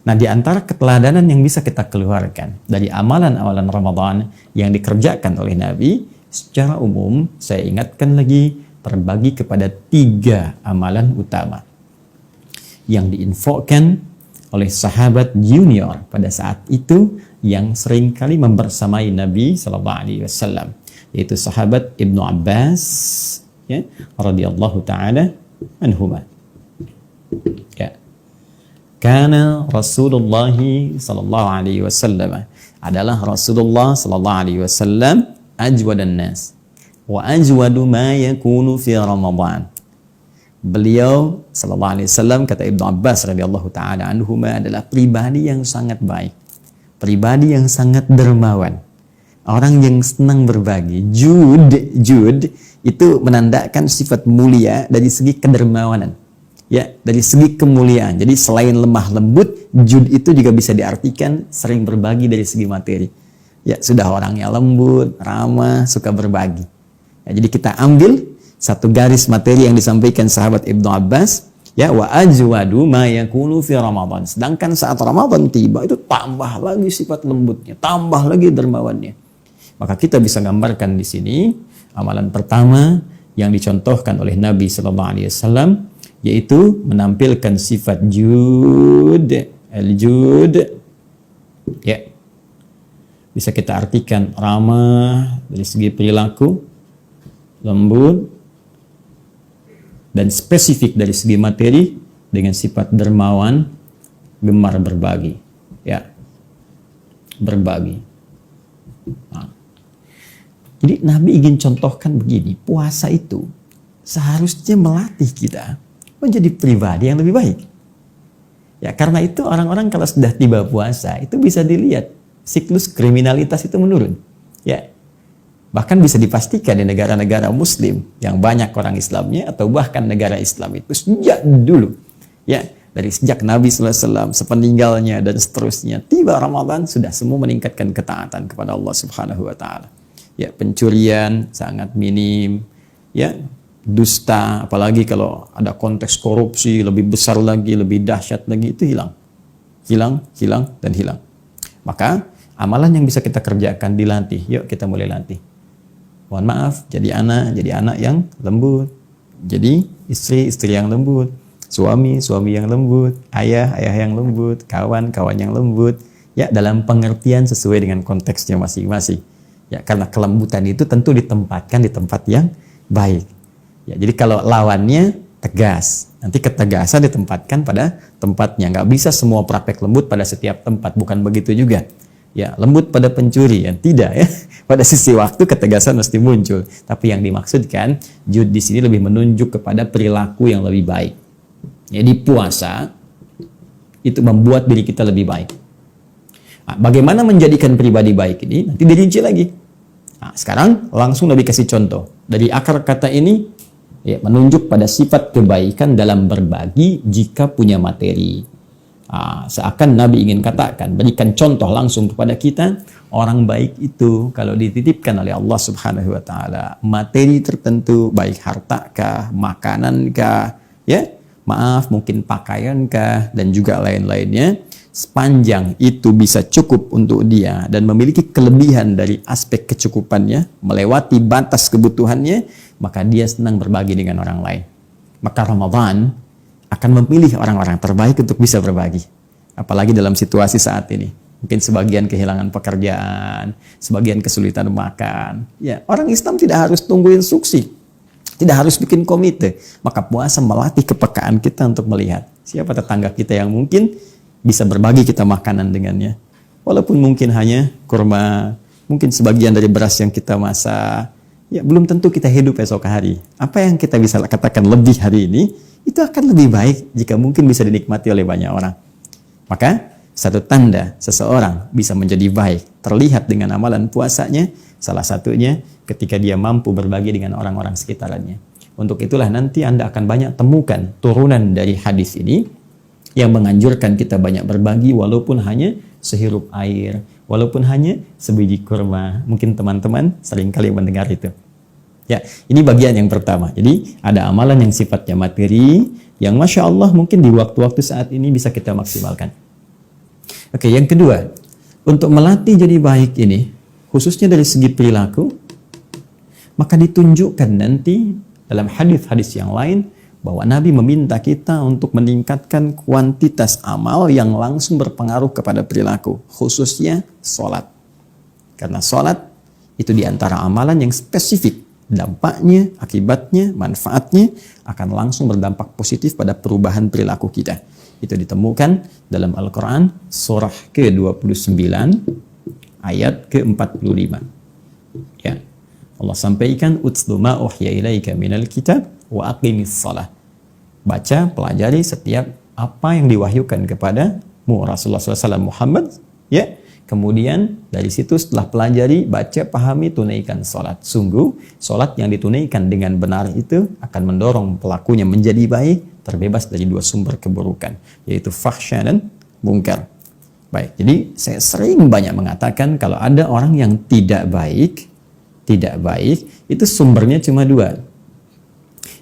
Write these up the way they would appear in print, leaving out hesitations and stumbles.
Nah, di antara keteladanan yang bisa kita keluarkan dari amalan-amalan Ramadan yang dikerjakan oleh Nabi, secara umum saya ingatkan lagi terbagi kepada 3 amalan utama yang diinfokan oleh sahabat junior pada saat itu yang seringkali membersamai Nabi SAW, yaitu sahabat Ibnu Abbas, ya, radhiyallahu taala anhuma. Ya. Karena Rasulullah sallallahu alaihi wasallam adalah Rasulullah sallallahu alaihi wasallam ajwadan nas wa ajwadu ma yakunu fi Ramadan. Beliau sallallahu alaihi wasallam, kata Ibnu Abbas radhiyallahu taala anhuma, adalah pribadi yang sangat baik, pribadi yang sangat dermawan, orang yang senang berbagi. Jud itu menandakan sifat mulia dari segi kedermawanan. Ya, dari segi kemuliaan. Jadi selain lemah lembut, jud itu juga bisa diartikan sering berbagi dari segi materi. Ya, sudah orangnya lembut, ramah, suka berbagi. Ya, jadi kita ambil satu garis materi yang disampaikan sahabat Ibnu Abbas, ya, wa ajwadu ma yakunu fi Ramadan. Sedangkan saat Ramadan tiba itu tambah lagi sifat lembutnya, tambah lagi dermawannya. Maka kita bisa gambarkan di sini amalan pertama yang dicontohkan oleh Nabi sallallahu alaihi wasallam, yaitu menampilkan sifat jud, al-jud, ya, bisa kita artikan ramah dari segi perilaku, lembut, dan spesifik dari segi materi dengan sifat dermawan, gemar berbagi, ya, berbagi. Nah, jadi Nabi ingin contohkan begini, puasa itu seharusnya melatih kita menjadi pribadi yang lebih baik. Ya, karena itu orang-orang kalau sudah tiba puasa itu bisa dilihat siklus kriminalitas itu menurun. Ya. Bahkan bisa dipastikan di negara-negara muslim yang banyak orang Islamnya, atau bahkan negara Islam itu sejak dulu. Ya, dari sejak Nabi SAW, sepeninggalnya dan seterusnya, tiba Ramadan sudah semua meningkatkan ketaatan kepada Allah Subhanahu wa taala. Ya, pencurian sangat minim, ya. Dusta, apalagi kalau ada konteks korupsi lebih besar lagi, lebih dahsyat lagi, itu hilang. Dan hilang. Maka amalan yang bisa kita kerjakan dilatih. Yuk kita mulai latih. Mohon maaf, jadi anak yang lembut. Jadi istri yang lembut. Suami yang lembut. Ayah yang lembut. Kawan yang lembut. Ya, dalam pengertian sesuai dengan konteksnya masing-masing. Ya, karena kelembutan itu tentu ditempatkan di tempat yang baik. Ya, jadi kalau lawannya tegas, nanti ketegasan ditempatkan pada tempatnya. Nggak bisa semua praktek lembut pada setiap tempat, bukan begitu juga. Ya, lembut pada pencuri, ya tidak ya. Pada sisi waktu ketegasan mesti muncul. Tapi yang dimaksudkan, jud di sini lebih menunjuk kepada perilaku yang lebih baik. Jadi puasa itu membuat diri kita lebih baik. Nah, bagaimana menjadikan pribadi baik ini? Nanti dirinci lagi. Nah, sekarang langsung Nabi kasih contoh. Dari akar kata ini, ya, menunjuk pada sifat kebaikan dalam berbagi jika punya materi. Seakan Nabi ingin katakan, berikan contoh langsung kepada kita, orang baik itu kalau dititipkan oleh Allah Subhanahu wa taala materi tertentu, baik harta kah, makanan kah, ya, maaf mungkin pakaian kah, dan juga lain-lainnya, sepanjang itu bisa cukup untuk dia dan memiliki kelebihan dari aspek kecukupannya, melewati batas kebutuhannya, maka dia senang berbagi dengan orang lain. Maka Ramadan akan memilih orang-orang terbaik untuk bisa berbagi. Apalagi dalam situasi saat ini. Mungkin sebagian kehilangan pekerjaan, sebagian kesulitan makan. Ya, orang Islam tidak harus tunggu instruksi. Tidak harus bikin komite. Maka puasa melatih kepekaan kita untuk melihat siapa tetangga kita yang mungkin bisa berbagi kita makanan dengannya. Walaupun mungkin hanya kurma, mungkin sebagian dari beras yang kita masak. Ya, belum tentu kita hidup esok hari. Apa yang kita bisa katakan lebih hari ini, itu akan lebih baik jika mungkin bisa dinikmati oleh banyak orang. Maka satu tanda seseorang bisa menjadi baik terlihat dengan amalan puasanya, salah satunya ketika dia mampu berbagi dengan orang-orang sekitarnya. Untuk itulah nanti Anda akan banyak temukan turunan dari hadis ini yang menganjurkan kita banyak berbagi walaupun hanya sehirup air, walaupun hanya sebiji kurma. Mungkin teman-teman seringkali mendengar itu. Ya, ini bagian yang pertama. Jadi ada amalan yang sifatnya materi, yang Masya Allah mungkin di waktu-waktu saat ini bisa kita maksimalkan. Oke, yang kedua, untuk melatih jadi baik ini, khususnya dari segi perilaku, maka ditunjukkan nanti dalam hadis-hadis yang lain bahwa Nabi meminta kita untuk meningkatkan kuantitas amal yang langsung berpengaruh kepada perilaku, khususnya sholat. Karena sholat itu diantara amalan yang spesifik, dampaknya, akibatnya, manfaatnya akan langsung berdampak positif pada perubahan perilaku kita. Itu ditemukan dalam Al-Quran surah ke-29 ayat ke-45. Ya. Allah sampaikan utslu ma uhya ilaika minal kitab wa aqimis shalah. Baca, pelajari setiap apa yang diwahyukan kepadamu Rasulullah SAW Muhammad, ya. Kemudian dari situ setelah pelajari, baca, pahami, tunaikan sholat. Sungguh, sholat yang ditunaikan dengan benar itu akan mendorong pelakunya menjadi baik, terbebas dari dua sumber keburukan, yaitu fahsya dan mungkar. Baik, jadi saya sering banyak mengatakan kalau ada orang yang tidak baik, itu sumbernya cuma dua.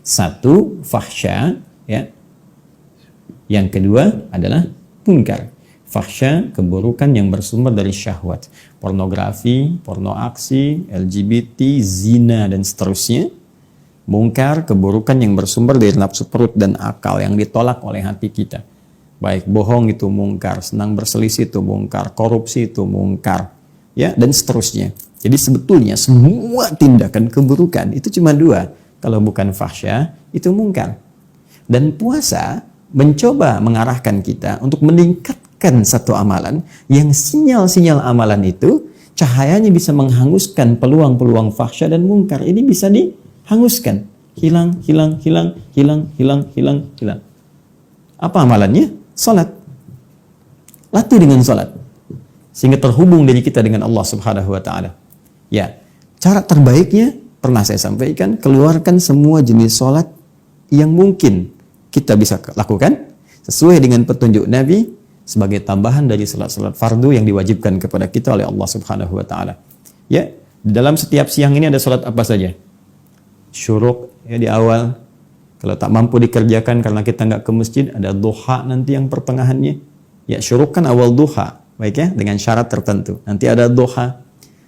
Satu, fahsya, ya. Yang kedua adalah mungkar. Fahsya, keburukan yang bersumber dari syahwat, pornografi, porno aksi, LGBT, zina, dan seterusnya. Mungkar, keburukan yang bersumber dari nafsu perut dan akal yang ditolak oleh hati kita. Baik bohong itu mungkar, senang berselisih itu mungkar, korupsi itu mungkar, ya, dan seterusnya. Jadi sebetulnya semua tindakan keburukan itu cuma dua. Kalau bukan fahsya, itu mungkar. Dan puasa mencoba mengarahkan kita untuk meningkatkan satu amalan yang sinyal-sinyal amalan itu cahayanya bisa menghanguskan peluang-peluang fahsya dan mungkar. Ini bisa dihanguskan. Hilang. Apa amalannya? Salat. Latih dengan salat. Sehingga terhubung diri kita dengan Allah Subhanahu wa taala. Ya, cara terbaiknya pernah saya sampaikan, keluarkan semua jenis salat yang mungkin kita bisa lakukan sesuai dengan petunjuk Nabi sebagai tambahan dari salat-salat fardu yang diwajibkan kepada kita oleh Allah Subhanahu wa taala. Ya, dalam setiap siang ini ada salat apa saja? Syuruk ya di awal. Kalau tak mampu dikerjakan karena kita nggak ke masjid, ada duha nanti yang pertengahannya. Ya, syuruk kan awal duha, baik ya, dengan syarat tertentu. Nanti ada duha.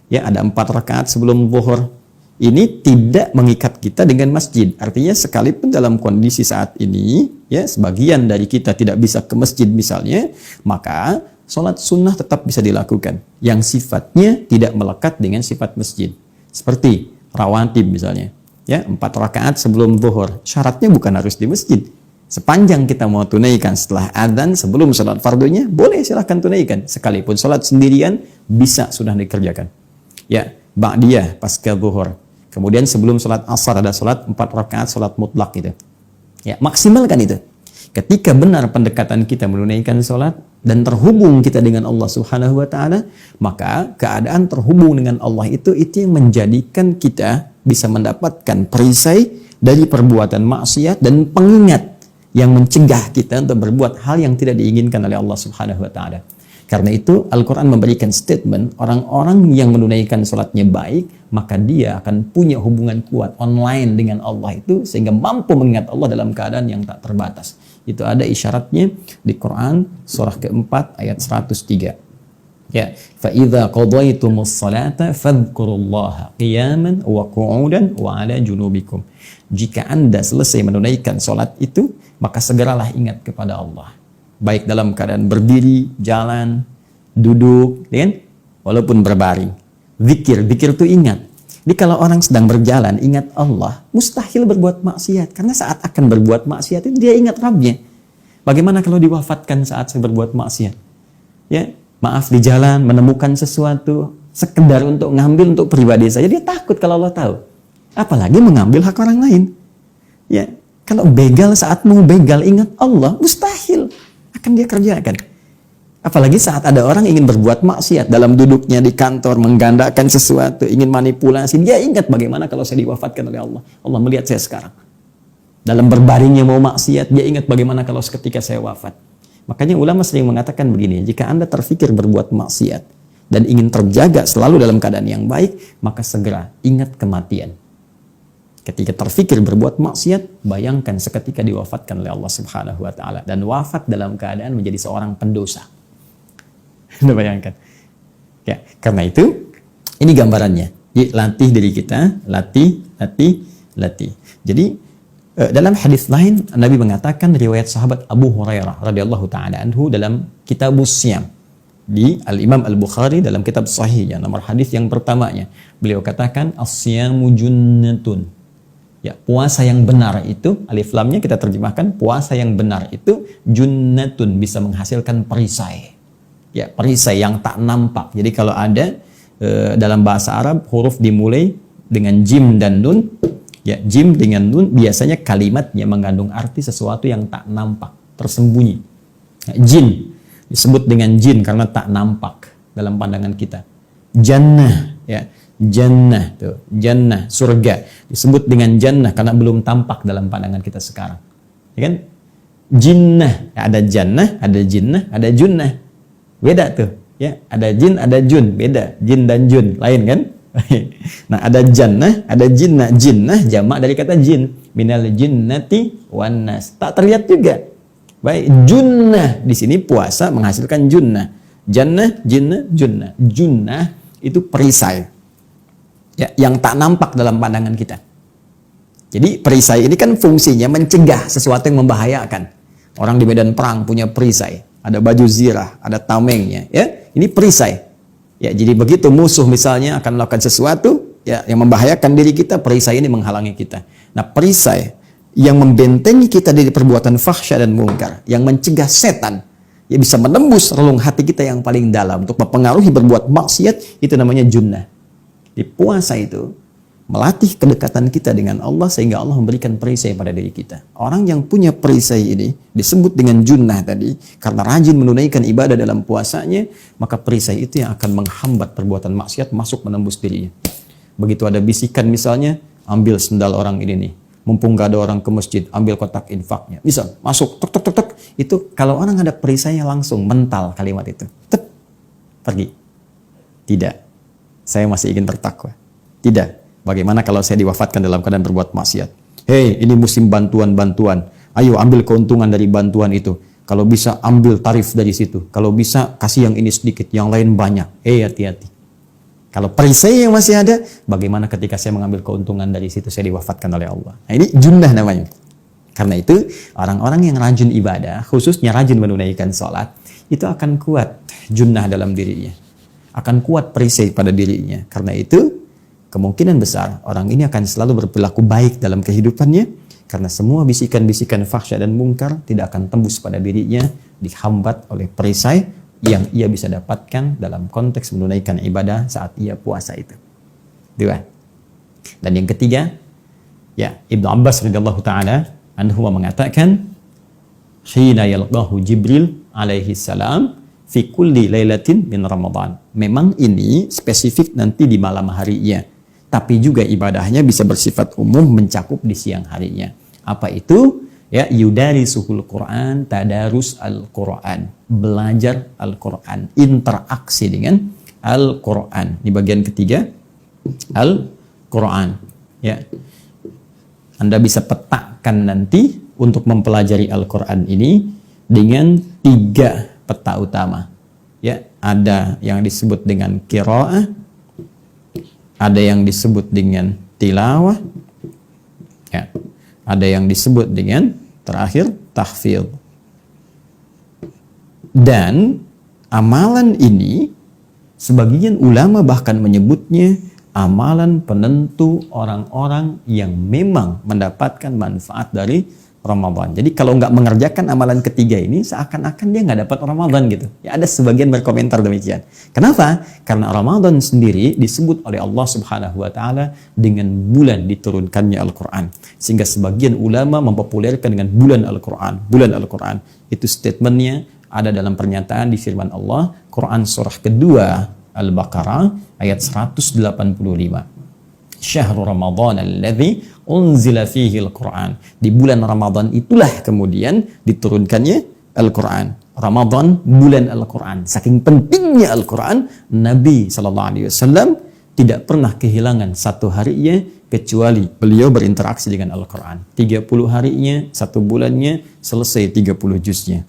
Ya, ada 4 rakaat sebelum zuhur. Ini tidak mengikat kita dengan masjid. Artinya sekalipun dalam kondisi saat ini, ya, sebagian dari kita tidak bisa ke masjid misalnya, maka sholat sunnah tetap bisa dilakukan. Yang sifatnya tidak melekat dengan sifat masjid. Seperti rawatib misalnya. Ya, 4 rakaat sebelum zuhur. Syaratnya bukan harus di masjid. Sepanjang kita mau tunaikan setelah adzan sebelum sholat fardunya, boleh silahkan tunaikan. Sekalipun sholat sendirian, bisa sudah dikerjakan. Ya, ba'diyah pasca zuhur. Kemudian sebelum sholat asar ada sholat 4 rakaat sholat mutlak gitu. Ya, maksimalkan itu. Ketika benar pendekatan kita menunaikan sholat dan terhubung kita dengan Allah Subhanahu wa taala, maka keadaan terhubung dengan Allah itu yang menjadikan kita bisa mendapatkan perisai dari perbuatan maksiat dan pengingat yang mencegah kita untuk berbuat hal yang tidak diinginkan oleh Allah Subhanahu wa taala. Karena itu Al-Quran memberikan statement orang-orang yang menunaikan sholatnya baik, maka dia akan punya hubungan kuat online dengan Allah itu sehingga mampu mengingat Allah dalam keadaan yang tak terbatas. Itu ada isyaratnya di Quran surah keempat ayat 103. Ya, fa idza qadaytumus salata fadhkurullaha qiyaman wa qu'udan wa 'ala junubikum. Jika Anda selesai menunaikan sholat itu, maka segeralah ingat kepada Allah. Baik dalam keadaan berdiri, jalan, duduk, kan? Walaupun berbaring. Zikir itu ingat. Jadi kalau orang sedang berjalan, ingat Allah, mustahil berbuat maksiat. Karena saat akan berbuat maksiat itu dia ingat Rabbnya. Bagaimana kalau diwafatkan saat saya berbuat maksiat? Ya, maaf di jalan, menemukan sesuatu, sekedar untuk ngambil untuk pribadi saja, dia takut kalau Allah tahu. Apalagi mengambil hak orang lain. Ya, kalau begal saat mau begal, ingat Allah, mustahil akan dia kerjakan. Apalagi saat ada orang ingin berbuat maksiat dalam duduknya di kantor, menggandakan sesuatu, ingin manipulasi, dia ingat bagaimana kalau saya diwafatkan oleh Allah. Allah melihat saya sekarang. Dalam berbaringnya mau maksiat, dia ingat bagaimana kalau seketika saya wafat. Makanya ulama sering mengatakan begini, jika Anda terfikir berbuat maksiat dan ingin terjaga selalu dalam keadaan yang baik, maka segera ingat kematian. Ketika terfikir berbuat maksiat, bayangkan seketika diwafatkan oleh Allah Subhanahu wa taala dan wafat dalam keadaan menjadi seorang pendosa. Anda bayangkan. Ya, karena itu ini gambarannya. Jadi, latih diri kita, latih. Jadi dalam hadis lain Nabi mengatakan, riwayat sahabat Abu Hurairah radhiyallahu taala anhu dalam Kitabus Syam di Al-Imam Al-Bukhari dalam kitab sahihnya nomor hadis yang pertamanya, beliau katakan as-syamu junnatun. Ya, puasa yang benar itu, alif lamnya kita terjemahkan, puasa yang benar itu junnatun, bisa menghasilkan perisai. Ya, perisai yang tak nampak. Jadi kalau ada dalam bahasa Arab huruf dimulai dengan jim dan nun, ya, jim dengan nun biasanya kalimatnya mengandung arti sesuatu yang tak nampak, tersembunyi. Nah, jin disebut dengan jin karena tak nampak dalam pandangan kita. Jannah, ya, jannah tuh, jannah, surga disebut dengan jannah karena belum tampak dalam pandangan kita sekarang. Ya kan? Jinnah, ya, ada jannah, ada jinnah, ada junnah. Beda tuh, ya, ada jin, ada jun, beda. Jin dan jun, lain kan? Nah, ada jannah, ada jinnah. Jinnah jamak dari kata jin. Minal jinnati wan nas. Tak terlihat juga. Baik, junnah di sini puasa menghasilkan junnah. Jannah, jinnah, junnah. Junnah itu perisai. Ya, yang tak nampak dalam pandangan kita. Jadi perisai ini kan fungsinya mencegah sesuatu yang membahayakan. Orang di medan perang punya perisai. Ada baju zirah, ada tamengnya, ya. Ini perisai. Ya, jadi begitu musuh misalnya akan melakukan sesuatu ya yang membahayakan diri kita, perisai ini menghalangi kita. Nah, perisai yang membentengi kita dari perbuatan fahsya dan mungkar, yang mencegah setan, ya bisa menembus relung hati kita yang paling dalam untuk mempengaruhi berbuat maksiat, itu namanya junnah. Di puasa itu melatih kedekatan kita dengan Allah sehingga Allah memberikan perisai pada diri kita. Orang yang punya perisai ini disebut dengan junnah tadi karena rajin menunaikan ibadah dalam puasanya, maka perisai itu yang akan menghambat perbuatan maksiat masuk menembus dirinya. Begitu ada bisikan misalnya, ambil sendal orang ini nih. Mumpung gak ada orang ke masjid, ambil kotak infaknya. Misal, masuk, tek tek tek tek. Itu kalau orang ada perisainya langsung mental kalimat itu. Tek, pergi. Tidak. Saya masih ingin bertakwa. Tidak. Bagaimana kalau saya diwafatkan dalam keadaan berbuat maksiat? Hei, ini musim bantuan-bantuan. Ayo ambil keuntungan dari bantuan itu. Kalau bisa ambil tarif dari situ. Kalau bisa kasih yang ini sedikit, yang lain banyak. Hati-hati. Kalau perisai yang masih ada, bagaimana ketika saya mengambil keuntungan dari situ, saya diwafatkan oleh Allah. Nah, ini junnah namanya. Karena itu, orang-orang yang rajin ibadah, khususnya rajin menunaikan sholat, itu akan kuat junnah dalam dirinya. Akan kuat perisai pada dirinya. Karena itu, kemungkinan besar orang ini akan selalu berperilaku baik dalam kehidupannya karena semua bisikan-bisikan fahsya dan mungkar tidak akan tembus pada dirinya, dihambat oleh perisai yang ia bisa dapatkan dalam konteks menunaikan ibadah saat ia puasa itu. Dua. Dan yang ketiga, ya, Ibnu Abbas radhiyallahu taala anhu mengatakan, "Hina yalqahu Jibril alaihi salam fi kulli lailatin min Ramadan." Memang ini spesifik nanti di malam harinya. Tapi juga ibadahnya bisa bersifat umum mencakup di siang harinya. Apa itu? Ya, yudarisuhul Quran, tadarus Al-Quran. Belajar Al-Quran. Interaksi dengan Al-Quran. Di bagian ketiga, Al-Quran. Ya. Anda bisa petakan nanti untuk mempelajari Al-Quran ini dengan 3 peta utama. Ya, ada yang disebut dengan qiraah, ada yang disebut dengan tilawah, ya, ada yang disebut dengan terakhir tahfidz. Dan amalan ini sebagian ulama bahkan menyebutnya amalan penentu orang-orang yang memang mendapatkan manfaat dari Ramadan. Jadi kalau nggak mengerjakan amalan ketiga ini, seakan-akan dia nggak dapat Ramadan gitu. Ya, ada sebagian berkomentar demikian. Kenapa? Karena Ramadan sendiri disebut oleh Allah Subhanahu wa Ta'ala dengan bulan diturunkannya Al-Quran. Sehingga sebagian ulama mempopulerkan dengan bulan Al-Quran. Bulan Al-Quran. Itu statementnya ada dalam pernyataan di firman Allah, Quran surah kedua Al-Baqarah ayat 185. Syahrul Ramadan alladzi unzila fihi al-Quran. Di bulan Ramadan itulah kemudian diturunkannya Al-Quran. Ramadan bulan Al-Quran. Saking pentingnya Al-Quran, Nabi SAW tidak pernah kehilangan satu harinya kecuali beliau berinteraksi dengan Al-Quran. 30 harinya, 1 bulannya, selesai 30 juznya.